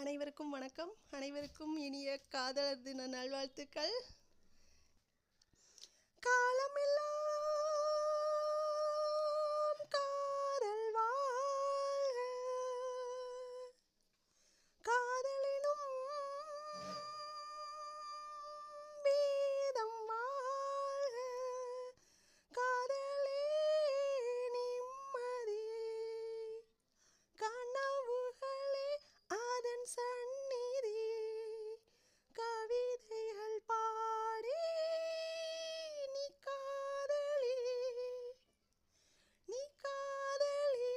அனைவருக்கும் வணக்கம். அனைவருக்கும் இனிய காதலர் தின நல்வாழ்த்துக்கள். காலமெல்லாம் காதல் வாழ்க, காதலினும் வேதம் வாழ்க, காதலே நிம்மதி, கனவுகளே அதன் சந்நிதி, கவிதைகள் பாடி நீ காதலி, நீ காதலி,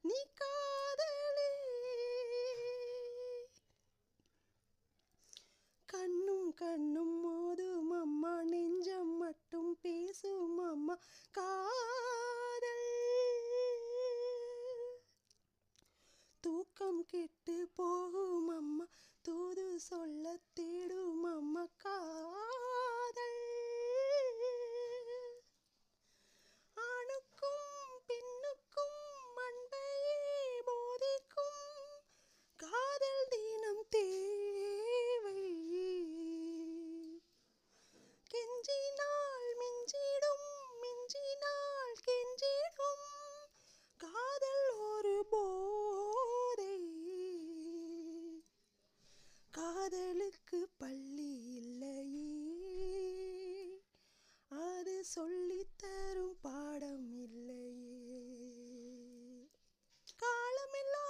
நீ காதலி. கண்ணும் கண்ணும் மோதும் அம்மா, நெஞ்சம் மட்டும் பேசும் அம்மா, காதல் தூக்கம் கெட்டு போகும் அம்மா, தூது சொல்ல தேடும் அம்மா, காதல் ஆணுக்கும் பெண்ணுக்கும் அன்பையே போதிக்கும், காதல் தினம் தேவை, கெஞ்சினால் மிஞ்சிடும், மிஞ்சினால் கெஞ்சிடும், காதல் ஒரு போதை, காதலுக்கு பள்ளி இல்லையே, அது சொல்லித்தரும் பாடம் இல்லையே. காலமெல்லாம்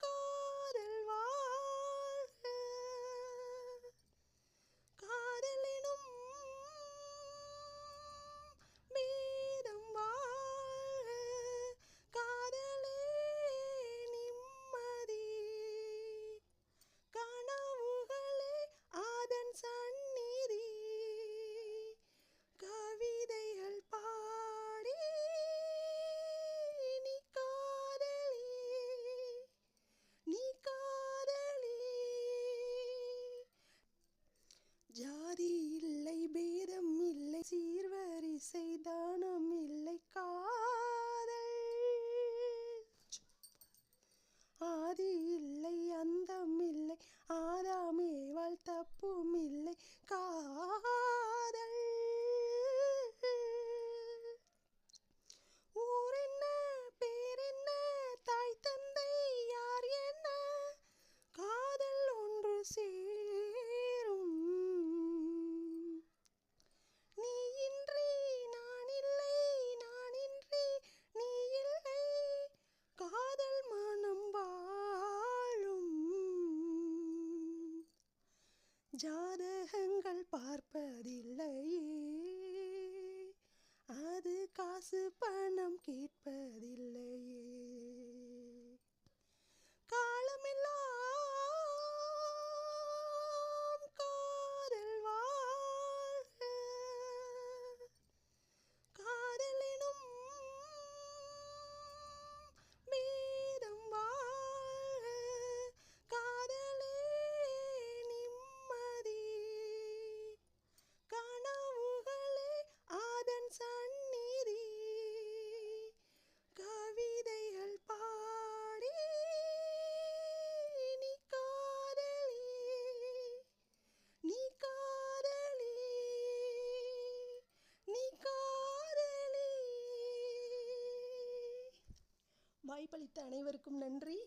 காதல் வாழ்க, காதலினும் வேதம் வாழ்க, காதலே நிம்மதி, கனவுகளே அதன் சந்நிதி, கவிதைகள் பாடி நீ காதலி, நீ காதலி. ஜாதி இல்லை, பேதம் இல்லை, சீர்வரிசை தானம் இல்லை, காதல் ஆதி இல்லை, அந்தம் இல்லை, ஆதாமேவாள் தப்பும் இல்லை, காதல் ஊர் என்ன, பேர் என்ன, தாய் தந்தை யார் என்ன, காதல் ஒன்று சேரும், நீ இன்றி நான் இல்லை, நான் இன்றி நீ இல்லை, காதல் மனம் வாழும். ஜாதகங்கள் பார்ப்பதில்லையே, அது காசு பணம் கேட்பதில்லையே. காலமெல்லாம் காதல் வாழ்க, காதலினும் வேதம் வாழ்க, காதலே நிம்மதி, கனவுகளே அதன் சந்நிதி, கவிதைகள் பாடி நீ காதலி, நீ காதலி, நீ காதலி. வாய்ப்பளித்த அனைவருக்கும் நன்றி.